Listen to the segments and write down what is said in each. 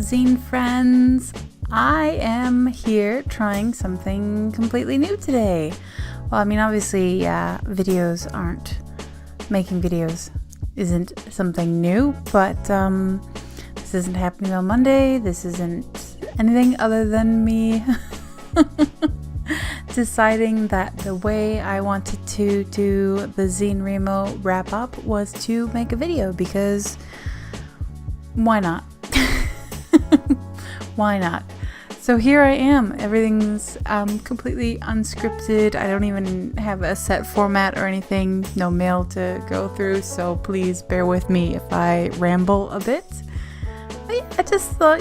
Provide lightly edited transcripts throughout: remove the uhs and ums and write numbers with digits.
zine friends. I am here trying something completely new today. Well, I mean, obviously, making videos isn't something new, but this isn't happening on Monday. This isn't anything other than me deciding that the way I wanted to do the ZineWriMo wrap up was to make a video, because why not? Why not? So here I am. Everything's completely unscripted. I don't even have a set format or anything, no mail to go through, so please bear with me if I ramble a bit. But yeah, I just thought,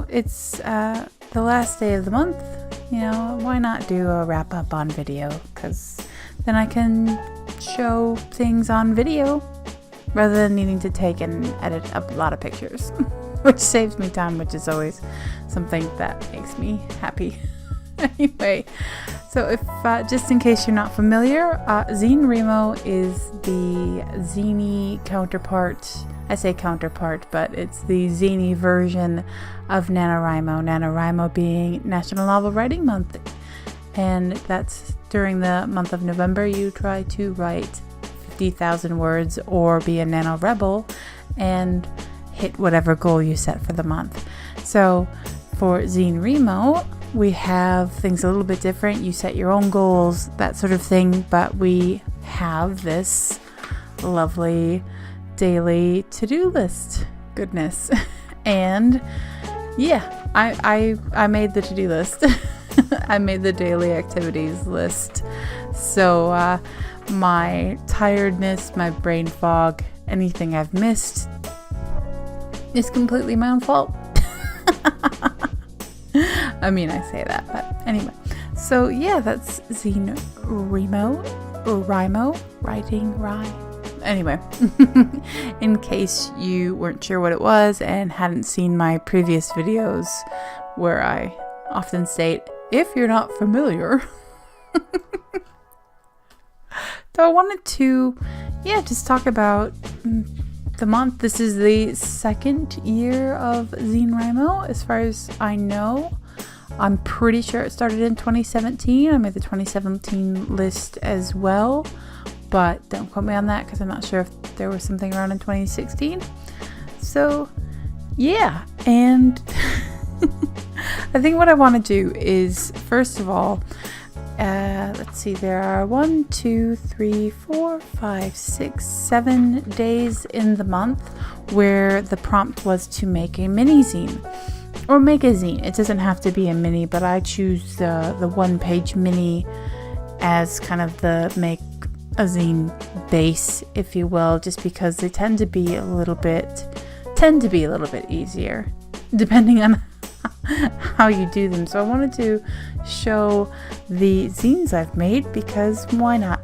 it's the last day of the month. Why not do a wrap up on video? Because then I can show things on video rather than needing to take and edit a lot of pictures, which saves me time, which is always something that makes me happy. Anyway, so if just in case you're not familiar, ZineWriMo is the zine counterpart. I say counterpart, but it's the zine version of NaNoWriMo. NaNoWriMo being National Novel Writing Month, and that's during the month of November. You try to write 50,000 words or be a nano rebel and hit whatever goal you set for the month. So for ZineWriMo, we have things a little bit different. You set your own goals, that sort of thing, but we have this lovely daily to-do list goodness. And yeah, I made the to-do list. I made the daily activities list. So my tiredness, my brain fog, anything I've missed is completely my own fault. I mean, I say that, but anyway. So yeah, that's ZineWriMo, writing rhyme. Anyway, in case you weren't sure what it was and hadn't seen my previous videos where I often state, if you're not familiar. So I wanted to, just talk about the month. This is the second year of ZineWriMo, as far as I know. I'm pretty sure it started in 2017. I made the 2017 list as well, but don't quote me on that because I'm not sure if there was something around in 2016. So yeah, and I think what I want to do is, first of all, let's see, there are 1, 2, 3, 4, 5, 6, 7 days in the month where the prompt was to make a mini-zine. Or make a zine. It doesn't have to be a mini, but I choose the one-page mini as kind of the make a zine base, if you will, just because they tend to be a little bit easier, depending on how you do them. So I wanted to show the zines I've made, because why not?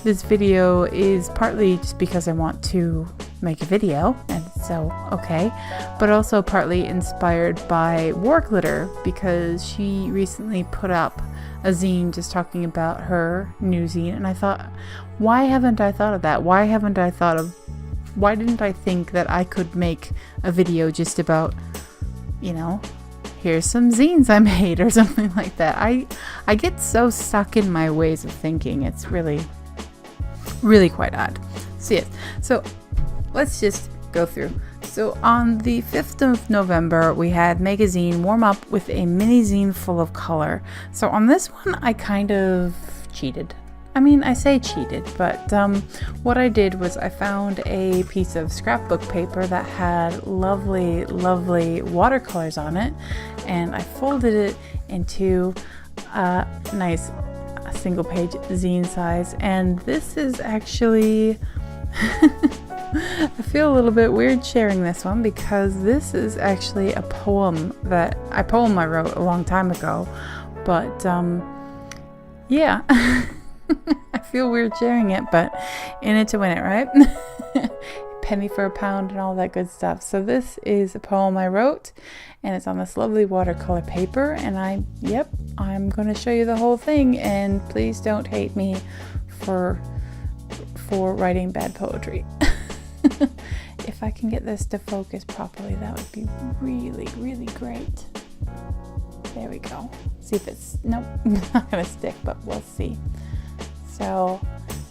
This video is partly just because I want to make a video, and so okay, but also partly inspired by Warglitter, because she recently put up a zine just talking about her new zine, and I thought, why haven't I thought of that? Why didn't I think that I could make a video just about, here's some zines I made or something like that. I get so stuck in my ways of thinking. It's really quite odd. So yes, so let's just go through. So on the 5th of November, we had Magazine warm up with a mini-zine full of color. So on this one, I kind of cheated. I mean, I say cheated, but what I did was I found a piece of scrapbook paper that had lovely, lovely watercolors on it, and I folded it into a nice single-page zine size. And this is actually... I feel a little bit weird sharing this one, because this is actually a poem I wrote a long time ago, but yeah. I feel weird sharing it, but in it to win it, right? Penny for a pound and all that good stuff. So this is a poem I wrote, and it's on this lovely watercolor paper, and I'm going to show you the whole thing, and please don't hate me for writing bad poetry. if I can get this to focus properly, that would be really, really great. There we go. See if it's, nope, not gonna stick, but we'll see. So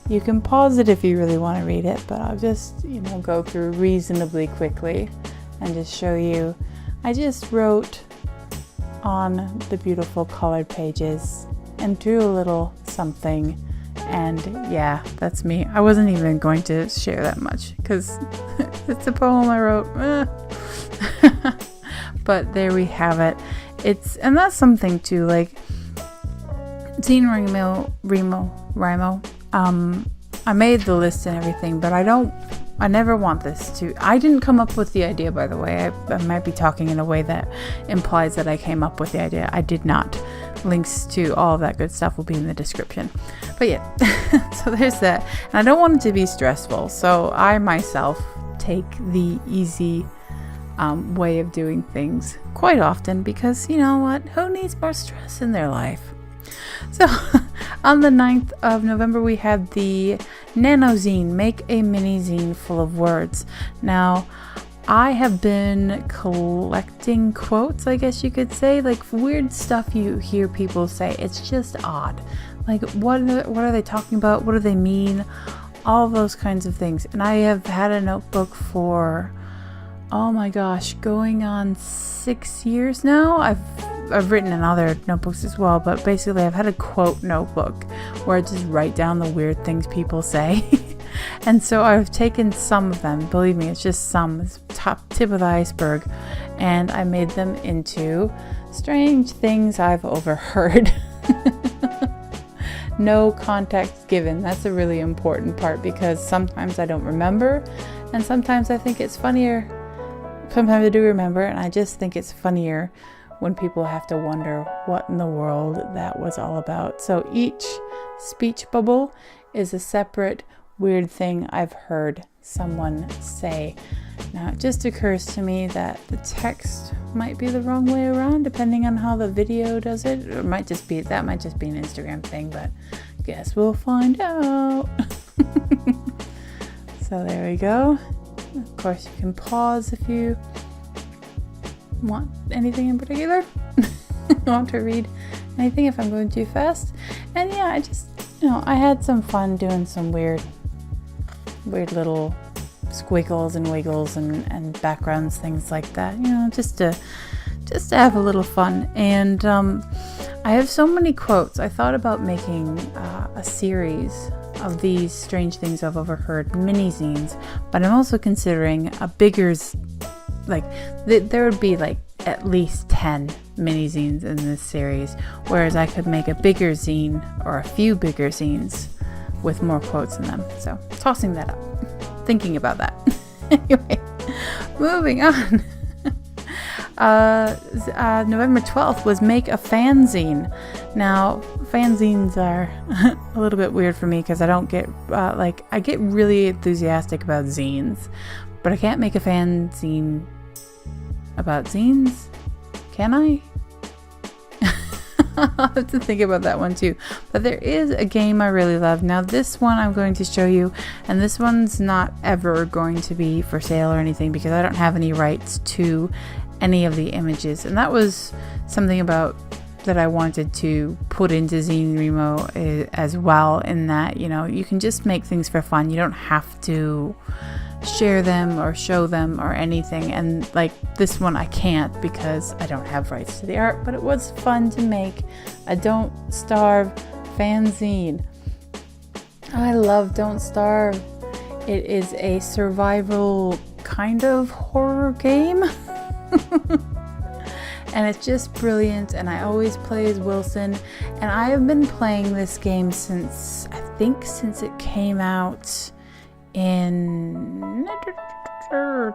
you can pause it if you really want to read it, but I'll just, go through reasonably quickly and just show you. I just wrote on the beautiful colored pages and drew a little something, and yeah, that's me. I wasn't even going to share that much because it's a poem I wrote. But there we have it. And that's something too, like ZineWriMo, I made the list and everything, but I never want this to, I didn't come up with the idea, by the way. I might be talking in a way that implies that I came up with the idea. I did not. Links to all of that good stuff will be in the description. But yeah, so there's that. And I don't want it to be stressful, so I myself take the easy way of doing things quite often, because you know what? Who needs more stress in their life? So on the 9th of November, we had the Nano Zine, make a mini-zine full of words. Now, I have been collecting quotes, I guess you could say, like weird stuff you hear people say. It's just odd. Like, what are they talking about? What do they mean? All those kinds of things. And I have had a notebook for, oh my gosh, going on 6 years now. I've written in other notebooks as well, but basically I've had a quote notebook where I just write down the weird things people say. And so I've taken some of them, believe me, it's just some, it's tip of the iceberg, and I made them into strange things I've overheard. No context given. That's a really important part, because sometimes I don't remember, and sometimes I think it's funnier. Sometimes I do remember, and I just think it's funnier when people have to wonder what in the world that was all about. So each speech bubble is a separate weird thing I've heard someone say. Now, it just occurs to me that the text might be the wrong way around, depending on how the video does it. It might just be, that might just be an Instagram thing, but guess we'll find out. So there we go. Of course, you can pause if you want anything in particular. Want to read anything if I'm going too fast. And yeah, I just, I had some fun doing some weird little squiggles and wiggles and backgrounds, things like that, just to have a little fun. And I have so many quotes. I thought about making a series of these strange things I've overheard, mini-zines, but I'm also considering a bigger, there would be like at least 10 mini-zines in this series, whereas I could make a bigger zine or a few bigger zines with more quotes in them. So tossing that up, thinking about that. Anyway, moving on. November 12th was make a fanzine. Now, fanzines are a little bit weird for me because I don't get, I get really enthusiastic about zines, but I can't make a fanzine about zines. Can I? I'll have to think about that one too. But there is a game I really love. Now this one I'm going to show you, and this one's not ever going to be for sale or anything because I don't have any rights to any of the images. And that was something about that I wanted to put into ZineWriMo as well, in that, you can just make things for fun. You don't have to share them or show them or anything. And like this one I can't because I don't have rights to the art, but it was fun to make a Don't Starve fanzine. I love Don't Starve. It is a survival kind of horror game. And it's just brilliant, and I always play as Wilson, and I have been playing this game since it came out in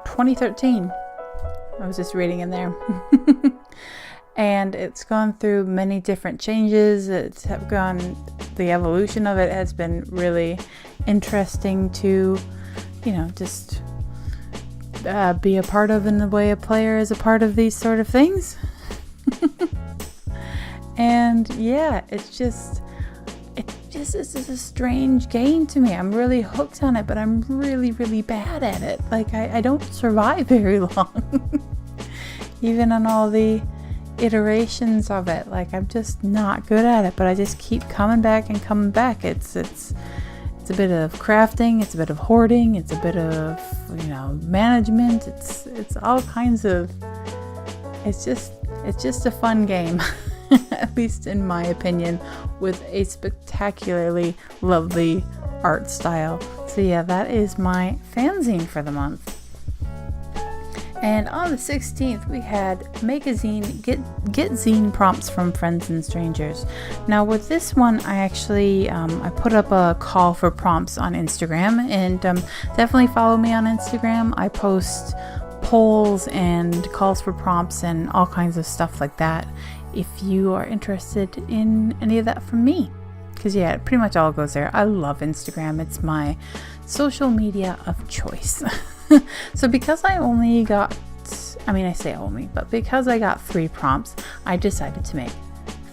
2013. I was just reading in there. And it's gone through many different changes. The evolution of it has been really interesting to, just be a part of, in the way a player is a part of these sort of things. And yeah, it's this is a strange game to me. I'm really hooked on it, but I'm really, really bad at it. Like, I don't survive very long. Even on all the iterations of it. Like, I'm just not good at it, but I just keep coming back and coming back. It's a bit of crafting, it's a bit of hoarding, it's a bit of, management. It's all kinds of, it's just a fun game. At least in my opinion, with a spectacularly lovely art style. So yeah, that is my fanzine for the month. And on the 16th, we had Make a Zine, get zine prompts from friends and strangers. Now with this one, I actually, I put up a call for prompts on Instagram, and definitely follow me on Instagram. I post polls and calls for prompts and all kinds of stuff like that if you are interested in any of that from me. Because yeah, it pretty much all goes there. I love Instagram. It's my social media of choice. So because I only got, I say only, but because I got 3 prompts, I decided to make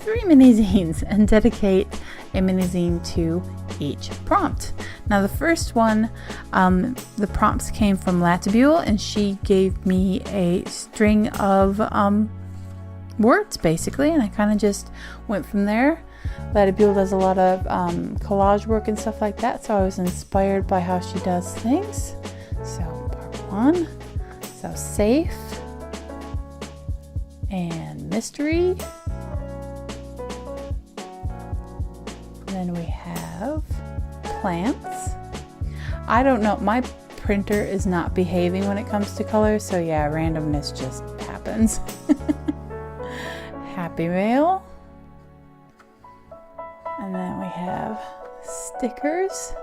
3 mini-zines and dedicate a mini-zine to each prompt. Now the first one, the prompts came from Latibule, and she gave me a string of words basically, and I kind of just went from there. Latibule does a lot of collage work and stuff like that, so I was inspired by how she does things. So part 1, so safe and mystery. Then we have plants. I don't know, my printer is not behaving when it comes to color, so yeah, randomness just happens. Happy mail. And then we have stickers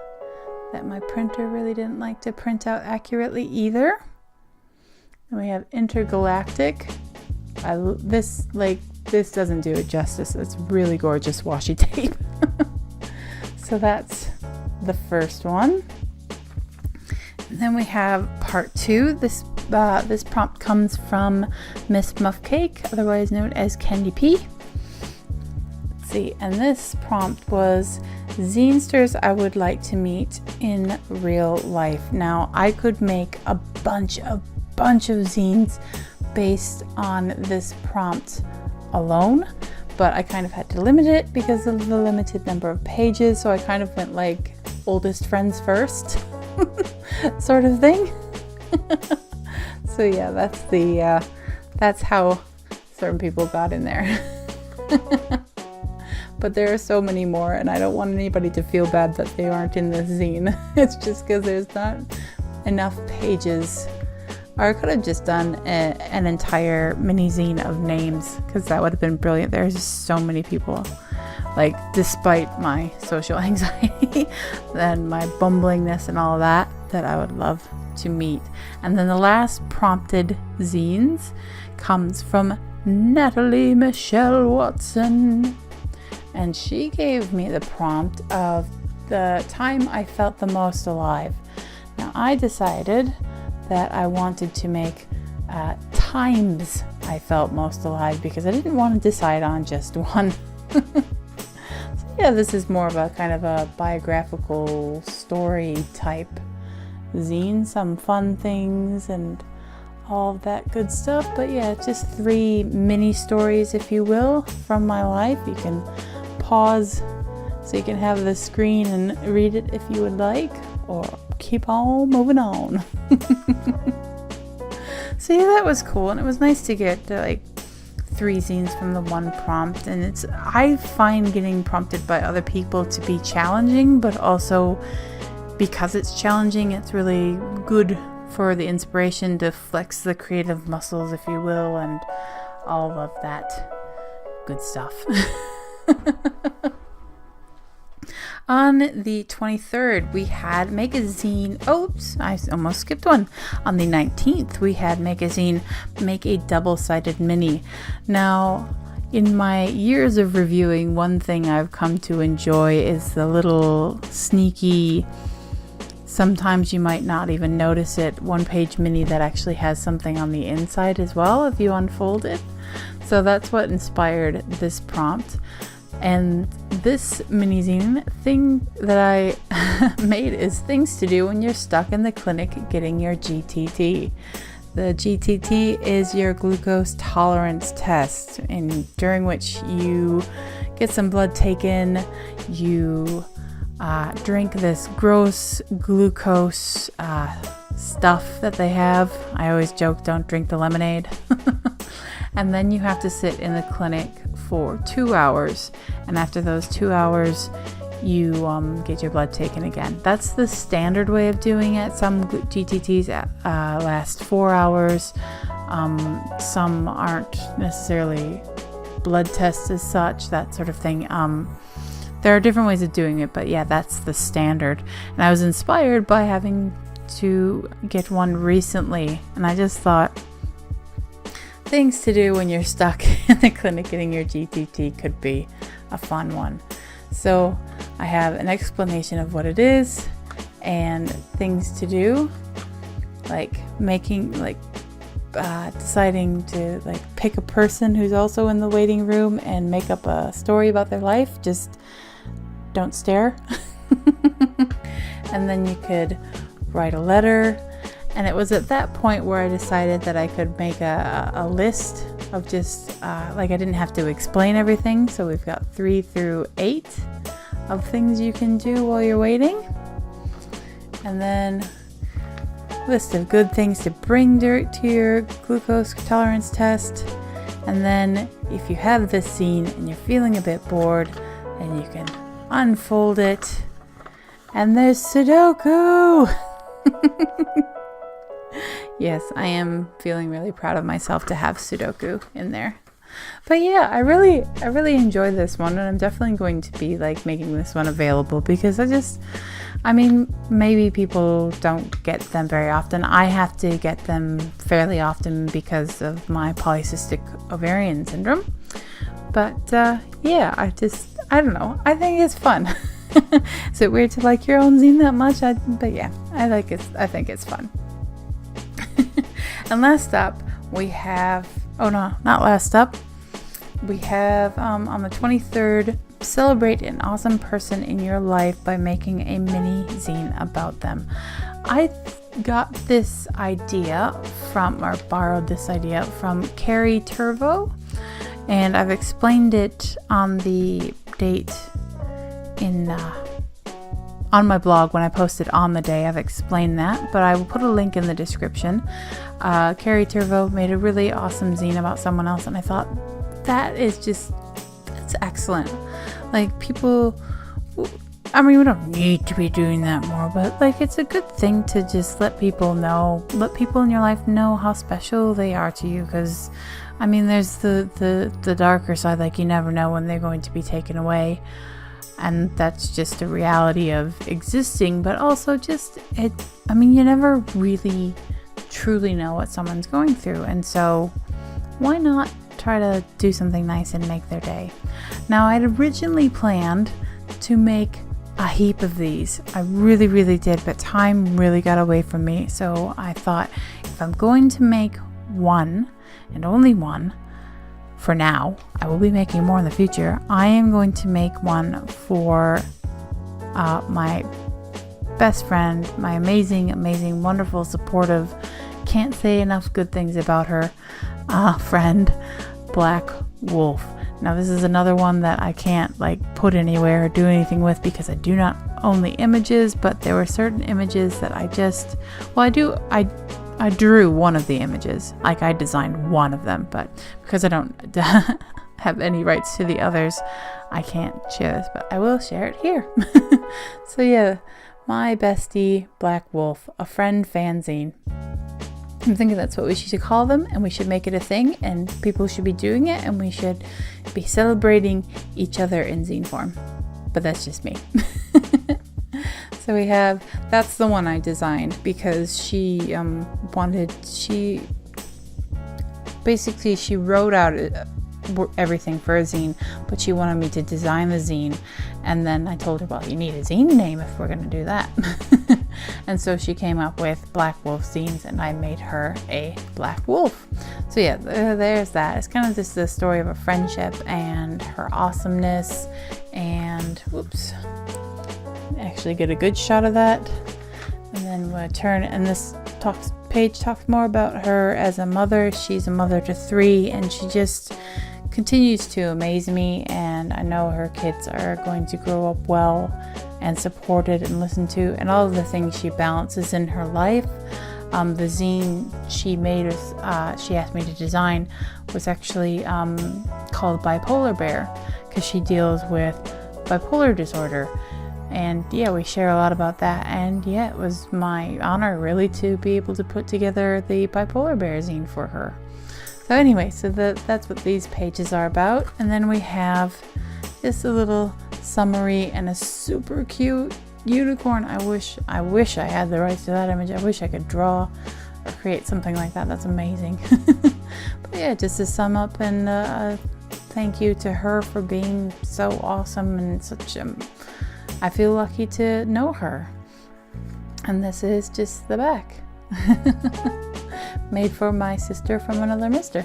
that my printer really didn't like to print out accurately either. And we have intergalactic. This doesn't do it justice. It's really gorgeous washi tape. So that's the first one. And then we have part 2. This prompt comes from Miss Muffcake, otherwise known as Candy P. Let's see, and this prompt was zinesters I would like to meet in real life. Now, I could make a bunch of zines based on this prompt alone, but I kind of had to limit it because of the limited number of pages, so I kind of went like oldest friends first sort of thing. So yeah, that's how certain people got in there. But there are so many more, and I don't want anybody to feel bad that they aren't in this zine. It's just because there's not enough pages. Or I could have just done an entire mini zine of names, because that would have been brilliant. There's just so many people. Like, despite my social anxiety and my bumblingness and all that I would love to meet. And then the last prompted zines comes from Natalie Michelle Watson. And she gave me the prompt of the time I felt the most alive. Now I decided that I wanted to make times I felt most alive, because I didn't want to decide on just one. So yeah, this is more of a kind of a biographical story type zine, some fun things and all of that good stuff. But yeah, just 3 mini stories, if you will, from my life. You can pause so you can have the screen and read it if you would like, or keep on moving on. So yeah, that was cool, and it was nice to get like 3 zines from the one prompt. And I find getting prompted by other people to be challenging, but also because it's challenging, it's really good for the inspiration to flex the creative muscles, if you will, and all of that good stuff. On the 23rd, we had Make a Zine. Oops, I almost skipped one. On the 19th, we had Make a Zine, Make a Double-Sided Mini. Now, in my years of reviewing, one thing I've come to enjoy is the little sneaky, sometimes you might not even notice it, 1-page mini that actually has something on the inside as well if you unfold it. So that's what inspired this prompt. And this mini zine thing that I made is things to do when you're stuck in the clinic getting your GTT. The GTT is your glucose tolerance test, during which you get some blood taken, you drink this gross glucose stuff that they have. I always joke, don't drink the lemonade. And then you have to sit in the clinic for 2 hours, and after those 2 hours you get your blood taken again. That's the standard way of doing it. Some GTTs last 4 hours. Some aren't necessarily blood tests as such, that sort of thing. There are different ways of doing it, but yeah, that's the standard. And I was inspired by having to get one recently, and I just thought, things to do when you're stuck in the clinic getting your GTT could be a fun one. So I have an explanation of what it is and things to do, like deciding to pick a person who's also in the waiting room and make up a story about their life. Just don't stare. And then you could write a letter. And it was at that point where I decided that I could make a list of just, I didn't have to explain everything. So we've got 3 through 8 of things you can do while you're waiting. And then list of good things to bring to your glucose tolerance test. And then if you have this zine and you're feeling a bit bored, then you can unfold it. And there's Sudoku! Yes, I am feeling really proud of myself to have Sudoku in there. But yeah, I really enjoyed this one, and I'm definitely going to be making this one available because maybe people don't get them very often. I have to get them fairly often because of my polycystic ovarian syndrome. But yeah, I don't know. I think it's fun. Is it weird to like your own zine that much? But yeah, I think it's fun. And last up, we have, we have on the 23rd, celebrate an awesome person in your life by making a mini zine about them. I got this idea borrowed this idea from Carrie Turvo, and I've explained it on the date on my blog. When I posted on the day, I've explained that, but I will put a link in the description. Carrie Turvo made a really awesome zine about someone else, and I thought that's excellent. People, we don't need to be doing that more, but it's a good thing to just let people in your life know how special they are to you, because there's the darker side, you never know when they're going to be taken away. And that's just a reality of existing, but also you never really truly know what someone's going through. And so why not try to do something nice and make their day? Now, I'd originally planned to make a heap of these. I really, really did, but time really got away from me. So I thought, if I'm going to make one and only one, for now, I will be making more in the future. I am going to make one for my best friend, my amazing, amazing, wonderful, supportive, can't say enough good things about her, friend, Black Wolf. Now, this is another one that I can't put anywhere or do anything with because I do not own the images, but there were certain images that I drew one of the images, I designed one of them, but because I don't have any rights to the others, I can't share this, but I will share it here. So yeah, my bestie, Black Wolf, a friend fanzine. I'm thinking that's what we should call them, and we should make it a thing, and people should be doing it, and we should be celebrating each other in zine form. But that's just me. So that's the one I designed because she wrote out everything for a zine, but she wanted me to design the zine, and then I told her, well, you need a zine name if we're going to do that. And so she came up with Black Wolf Zines, and I made her a Black Wolf. So yeah, there's that. It's kind of just the story of a friendship and her awesomeness. And whoops, actually get a good shot of that. And then we'll turn, and this page talks more about her as a mother. She's a mother to 3, and she just continues to amaze me, and I know her kids are going to grow up well and supported and listened to, and all of the things she balances in her life. The zine she made was, she asked me to design, was actually called Bipolar Bear, because she deals with bipolar disorder. And yeah, we share a lot about that, and yeah, it was my honor really to be able to put together the Bipolar Bear zine for her. So anyway, so that's what these pages are about. And then we have just a little summary and a super cute unicorn. I wish I had the rights to that image. I wish I could draw or create something like that. That's amazing. But yeah, just to sum up, and thank you to her for being so awesome and such I feel lucky to know her. And this is just the back. Made for my sister from another mister.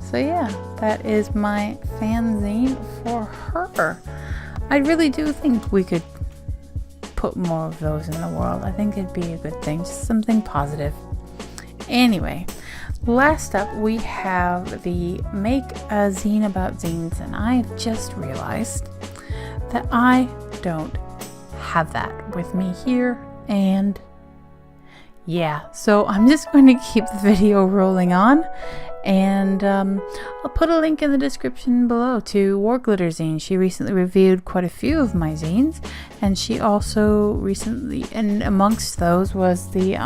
So yeah, that is my fanzine for her. I really do think we could put more of those in the world. I think it'd be a good thing, just something positive. Anyway, last up we have the Make a Zine About Zines, and I've just realized that I don't have that with me here, and yeah, so I'm just going to keep the video rolling on, and I'll put a link in the description below to War Glitter Zine. She recently reviewed quite a few of my zines, and she also recently, and amongst those was the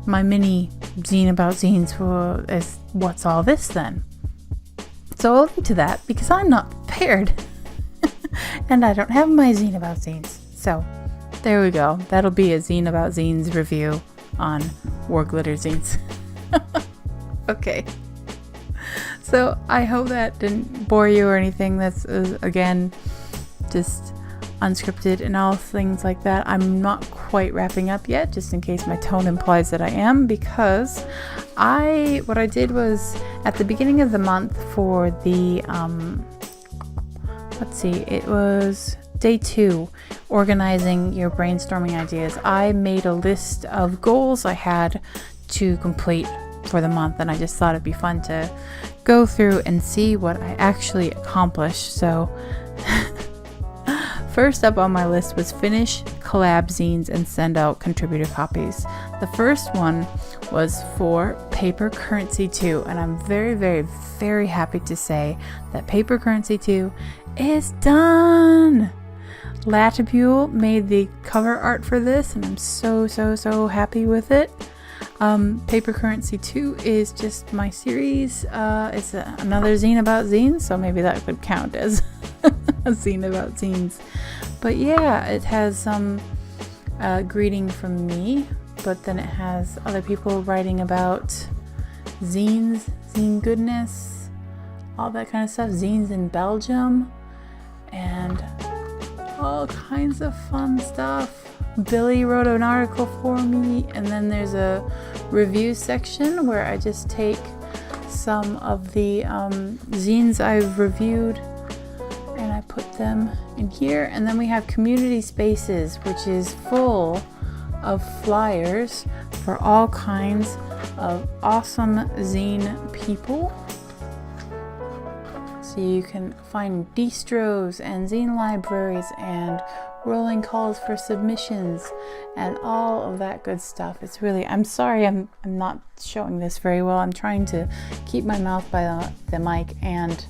my mini zine about zines for is What's All This Then? So I'll link to that because I'm not prepared and I don't have my zine about zines. So there we go. That'll be a zine about zines review on War Glitter Zines. Okay. So I hope that didn't bore you or anything. That's again just unscripted and all things like that. I'm not quite wrapping up yet, just in case my tone implies that I am, because what I did was at the beginning of the month for the let's see, it was day 2, organizing your brainstorming ideas. I made a list of goals I had to complete for the month, and I just thought it'd be fun to go through and see what I actually accomplished. So first up on my list was finish collab zines and send out contributor copies. The first one was for Paper Currency 2, and I'm very, very, very happy to say that Paper Currency 2 is done. Latibule made the cover art for this, and I'm so, so, so happy with it. Paper Currency 2 is just my series. It's another zine about zines, so maybe that could count as a zine about zines. But yeah, it has some greeting from me, but then it has other people writing about zines, zine goodness, all that kind of stuff, zines in Belgium, and all kinds of fun stuff. Billy wrote an article for me, and then there's a review section where I just take some of the zines I've reviewed and I put them in here. And then we have community spaces, which is full of flyers for all kinds of awesome zine people. So you can find distros and zine libraries and rolling calls for submissions and all of that good stuff. It's really, I'm sorry I'm not showing this very well. I'm trying to keep my mouth by the mic and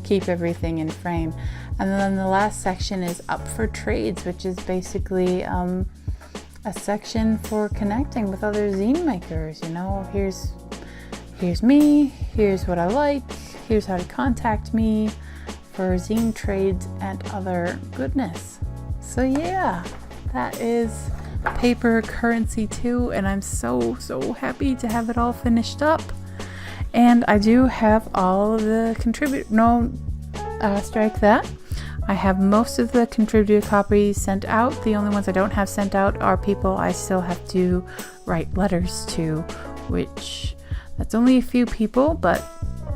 keep everything in frame. And then the last section is up for trades, which is basically a section for connecting with other zine makers. You know, here's me, here's what I like, here's how to contact me for zine trades and other goodness. So yeah, that is Paper Currency 2, and I'm so, so happy to have it all finished up. And I do have all of the strike that. I have most of the contributor copies sent out. The only ones I don't have sent out are people I still have to write letters to, which that's only a few people, but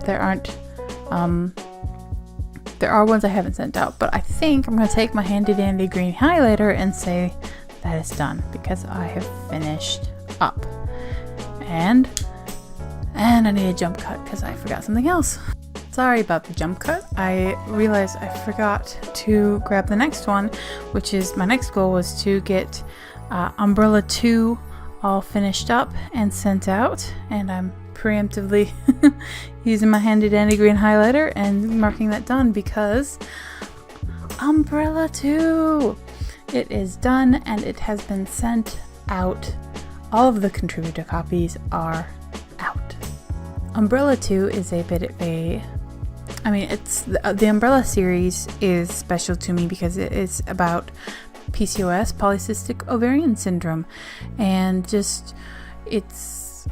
there are ones I haven't sent out. But I think I'm going to take my handy dandy green highlighter and say that is done, because I have finished up. And I need a jump cut because I forgot something else. Sorry about the jump cut. I realized I forgot to grab the next one, which is my next goal was to get Umbrella 2 all finished up and sent out, and I'm preemptively using my handy dandy green highlighter and marking that done because Umbrella 2, it is done and it has been sent out. All of the contributor copies are out. Umbrella 2 is a bit of a, I mean, it's the Umbrella series is special to me because it is about PCOS, polycystic ovarian syndrome, and just it's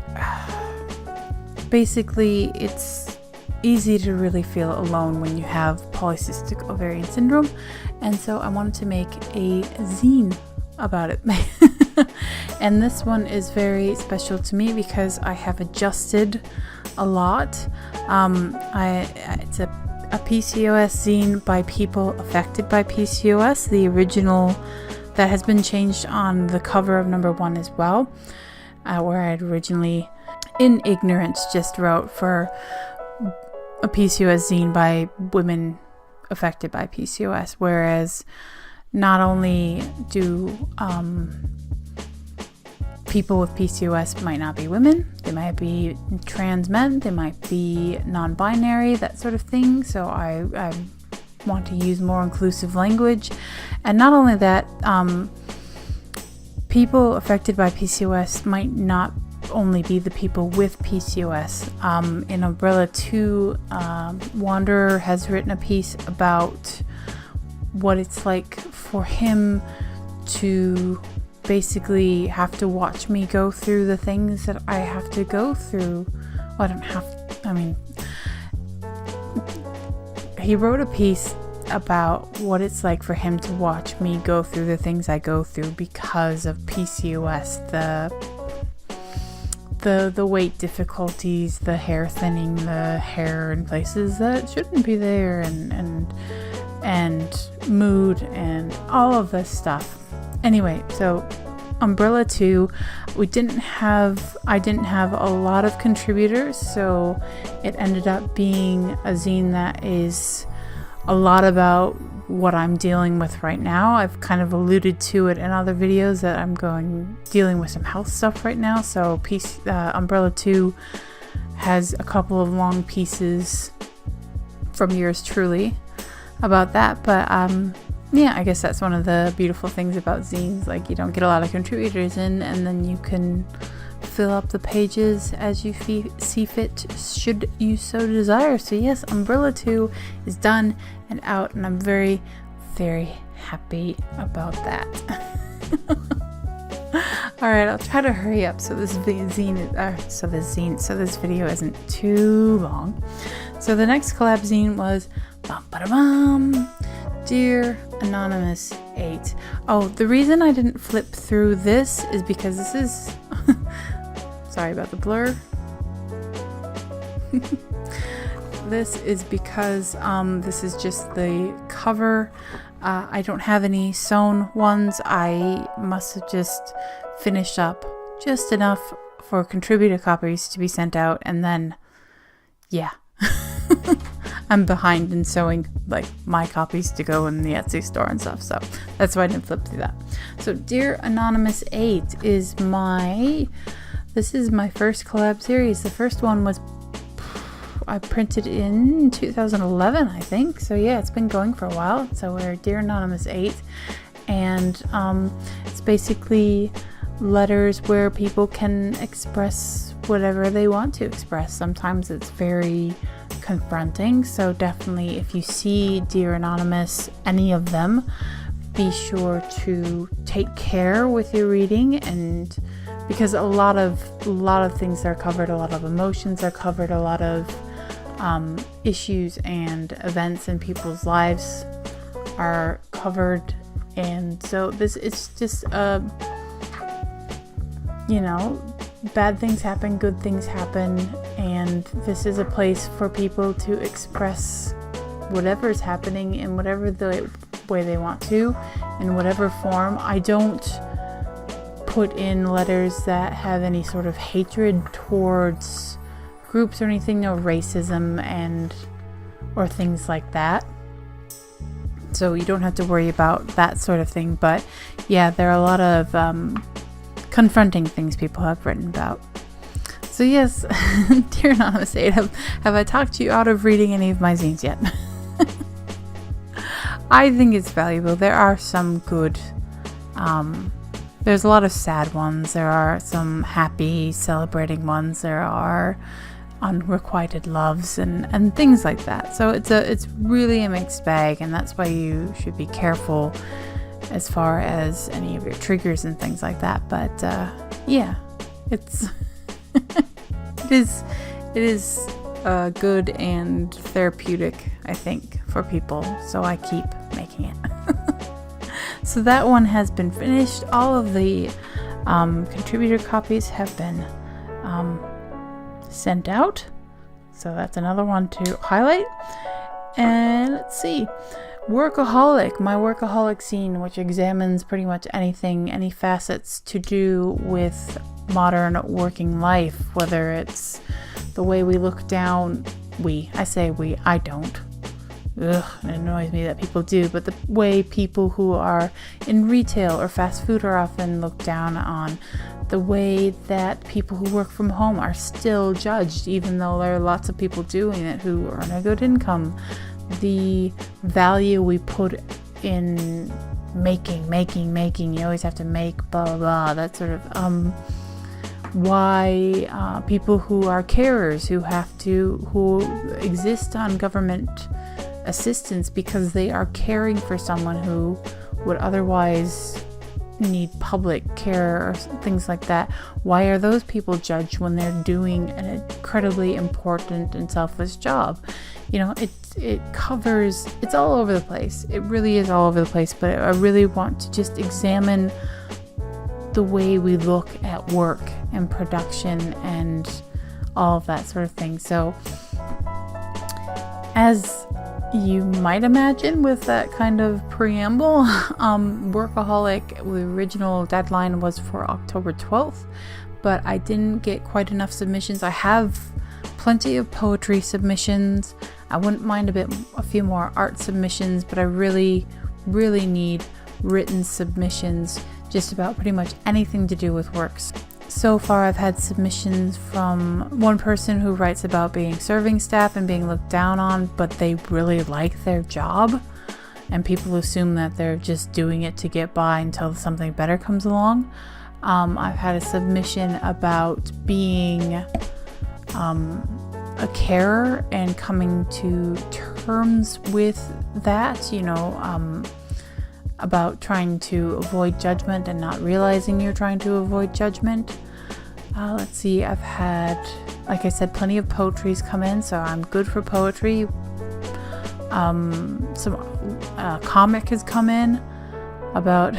basically it's easy to really feel alone when you have polycystic ovarian syndrome, and so I wanted to make a zine about it. And this one is very special to me because I have adjusted a lot. It's a PCOS zine by people affected by PCOS, the original that has been changed on the cover of number 1 as well, where I had originally in ignorance just wrote for a PCOS zine by women affected by PCOS, whereas not only do people with PCOS might not be women, they might be trans men, they might be non-binary, that sort of thing. So I want to use more inclusive language. And not only that, people affected by PCOS might not only be the people with PCOS. In Umbrella 2, Wanderer has written a piece about what it's like for him to basically have to watch me go through the things that I have to go through. Well, I don't have, I mean, he wrote a piece about what it's like for him to watch me go through the things I go through because of PCOS, the weight difficulties, the hair thinning, the hair in places that shouldn't be there, and mood and all of this stuff. Anyway, so Umbrella 2, I didn't have a lot of contributors, so it ended up being a zine that is a lot about what I'm dealing with right now. I've kind of alluded to it in other videos that I'm dealing with some health stuff right now, so Umbrella 2 has a couple of long pieces from yours truly about that, but yeah, I guess that's one of the beautiful things about zines, like you don't get a lot of contributors in, and then you can fill up the pages as you see fit, should you so desire. So yes, Umbrella 2 is done and out, and I'm very, very happy about that. Alright, I'll try to hurry up so this video isn't too long. So the next collab zine was Dear Anonymous 8. Oh, the reason I didn't flip through this is because this is sorry about the blur. This is because this is just the cover. I don't have any sewn ones. I must have just finished up just enough for contributor copies to be sent out, and then yeah. I'm behind in sewing like my copies to go in the Etsy store and stuff, so that's why I didn't flip through that. So Dear Anonymous 8 is this is my first collab series. The first one was I printed in 2011, I think. So yeah, it's been going for a while. So we're Dear Anonymous 8, and it's basically letters where people can express whatever they want to express. Sometimes it's very confronting, so definitely if you see Dear Anonymous, any of them, be sure to take care with your reading, and because a lot of things are covered, a lot of emotions are covered, a lot of issues and events in people's lives are covered. And so this is just you know, bad things happen, good things happen, and this is a place for people to express whatever's happening in whatever the way they want to, in whatever form. I don't put in letters that have any sort of hatred towards groups or anything, no racism or things like that. So you don't have to worry about that sort of thing. But yeah, there are a lot of confronting things people have written about. So yes, dear Anonymous 8, have I talked you out of reading any of my zines yet? I think it's valuable. There are some good, there's a lot of sad ones. There are some happy, celebrating ones. There are unrequited loves and things like that. So it's really a mixed bag, and that's why you should be careful as far as any of your triggers and things like that. But yeah, it's it is good and therapeutic, I think, for people. So I keep making it. So that one has been finished. All of the contributor copies have been sent out. So that's another one to highlight. And let's see. Workaholic, my Workaholic zine, which examines pretty much anything, any facets to do with modern working life, whether it's the way we look down, I don't. Ugh, it annoys me that people do, but the way people who are in retail or fast food are often looked down on, the way that people who work from home are still judged, even though there are lots of people doing it who earn a good income, the value we put in making, you always have to make blah blah blah, that sort of why people who are carers who exist on government assistance because they are caring for someone who would otherwise need public care or things like that, why are those people judged when they're doing an incredibly important and selfless job? You know, it covers, it's all over the place. It really is all over the place, but I really want to just examine the way we look at work and production and all of that sort of thing. So as you might imagine with that kind of preamble, Workaholic, the original deadline was for October 12th, but I didn't get quite enough submissions. I have plenty of poetry submissions. I wouldn't mind a few more art submissions, but I really need written submissions just about pretty much anything to do with works. So far I've had submissions from one person who writes about being serving staff and being looked down on, but they really like their job, and people assume that they're just doing it to get by until something better comes along. I've had a submission about being a carer and coming to terms with that, you know, about trying to avoid judgment and not realizing you're trying to avoid judgment. Let's see, I've had, like I said, plenty of poetry's come in, so I'm good for poetry. Some comic has come in about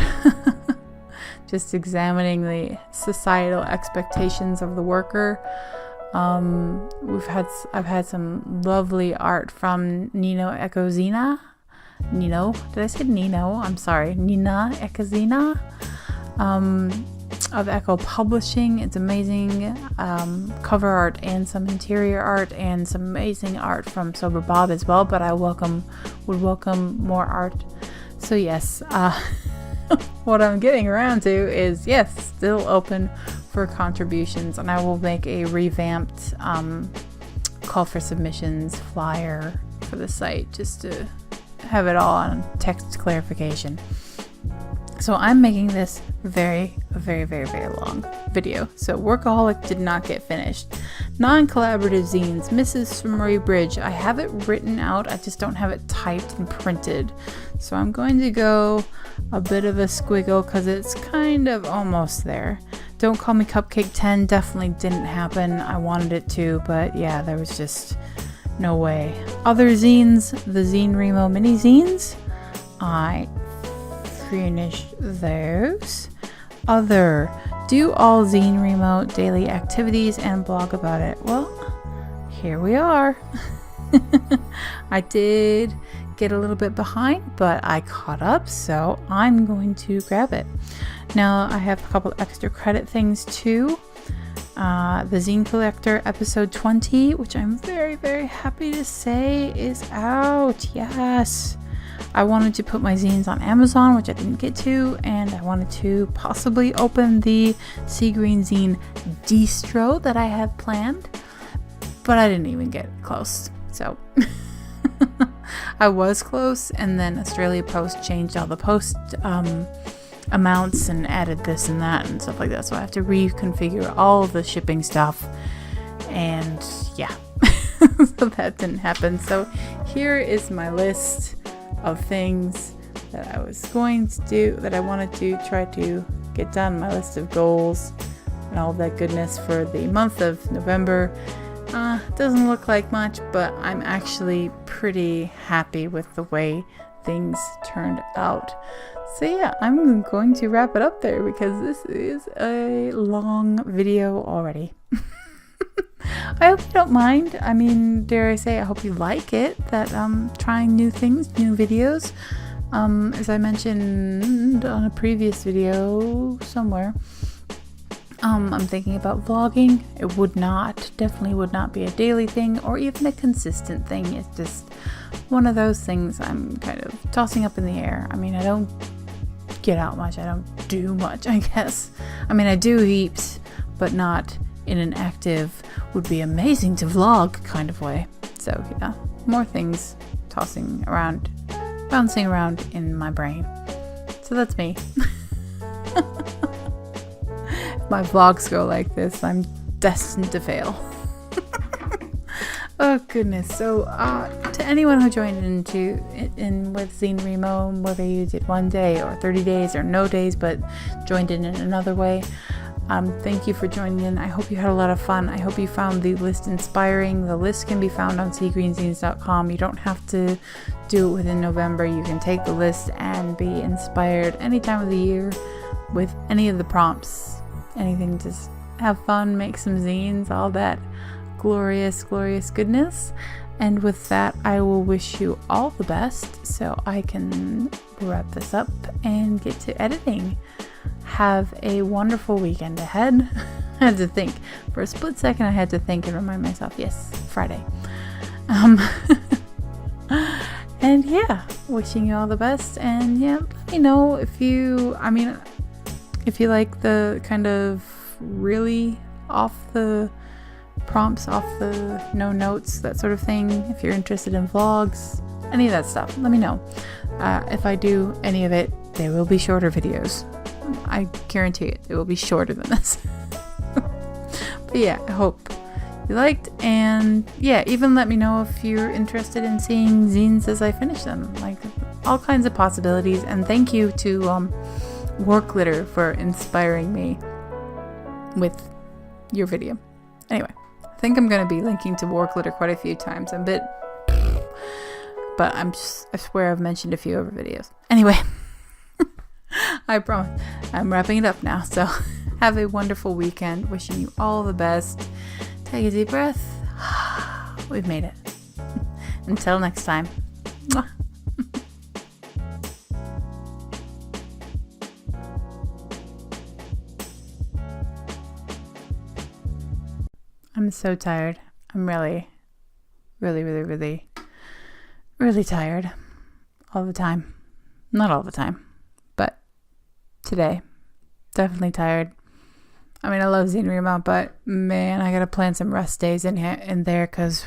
just examining the societal expectations of the worker. I've had some lovely art from Nino Ekozina. Nino, did I say Nino? I'm sorry, Nina Ekozina of Echo Publishing. It's amazing cover art and some interior art and some amazing art from Sober Bob as well, but I would welcome more art. So yes, what I'm getting around to is, yes, still open for contributions, and I will make a revamped call for submissions flyer for the site just to have it all on text clarification. So I'm making this very long video. So Workaholic did not get finished. Non-collaborative zines, Mrs. Marie Bridge. I have it written out, I just don't have it typed and printed. So I'm going to go a bit of a squiggle because it's kind of almost there. Don't Call Me Cupcake 10 definitely didn't happen. I wanted it to, but yeah, there was just no way. Other zines, the ZineWriMo mini-zines. I finish those. Other, do all ZineWriMo daily activities and blog about it. Well, here we are. I did get a little bit behind, but I caught up, so I'm going to grab it. Now I have a couple extra credit things too. The Zine Collector episode 20, which I'm very, very happy to say is out. Yes. I wanted to put my zines on Amazon, which I didn't get to, and I wanted to possibly open the seagreenzine distro that I had planned, but I didn't even get close. So I was close, and then Australia Post changed all the post amounts and added this and that and stuff like that, so I have to reconfigure all the shipping stuff, and yeah. So that didn't happen. So here is my list of things that I was going to do, that I wanted to try to get done, my list of goals and all that goodness for the month of November. Doesn't look like much, but I'm actually pretty happy with the way things turned out. So yeah, I'm going to wrap it up there because this is a long video already. I hope you don't mind. I mean, dare I say, I hope you like it, that I'm trying new things, new videos. As I mentioned on a previous video somewhere, I'm thinking about vlogging. It definitely would not be a daily thing or even a consistent thing. It's just one of those things I'm kind of tossing up in the air. I mean, I don't get out much. I don't do much, I guess. I mean, I do heaps, but not in an active, would be amazing to vlog kind of way. So yeah, more things bouncing around in my brain. So that's me. If my vlogs go like this, I'm destined to fail. Oh goodness. So to anyone who joined in with ZineWriMo, whether you did 1 day or 30 days or no days, but joined in another way, thank you for joining in. I hope you had a lot of fun. I hope you found the list inspiring. The list can be found on seagreenzines.com. You don't have to do it within November. You can take the list and be inspired any time of the year with any of the prompts. Anything, just have fun, make some zines, all that glorious, glorious goodness. And with that, I will wish you all the best so I can wrap this up and get to editing. Have a wonderful weekend ahead. I had to think. For a split second, I had to think and remind myself, yes, Friday. And yeah, wishing you all the best. And yeah, let me know if you like the kind of really off the prompts, off the no notes, that sort of thing. If you're interested in vlogs, any of that stuff, let me know. If I do any of it, they will be shorter videos. I guarantee it will be shorter than this. But yeah, I hope you liked, and yeah, even let me know if you're interested in seeing zines as I finish them. Like, all kinds of possibilities. And thank you to Workaholic for inspiring me with your video. Anyway, I think I'm going to be linking to Workaholic quite a few times. I'm a bit, but I swear I've mentioned a few other videos. Anyway, I promise I'm wrapping it up now. So have a wonderful weekend. Wishing you all the best. Take a deep breath. We've made it. Until next time. Mwah. I'm so tired. I'm really, really, really, really, really tired. All the time. Not all the time, but today. Definitely tired. I mean, I love ZineWriMo, but man, I gotta plan some rest days in there because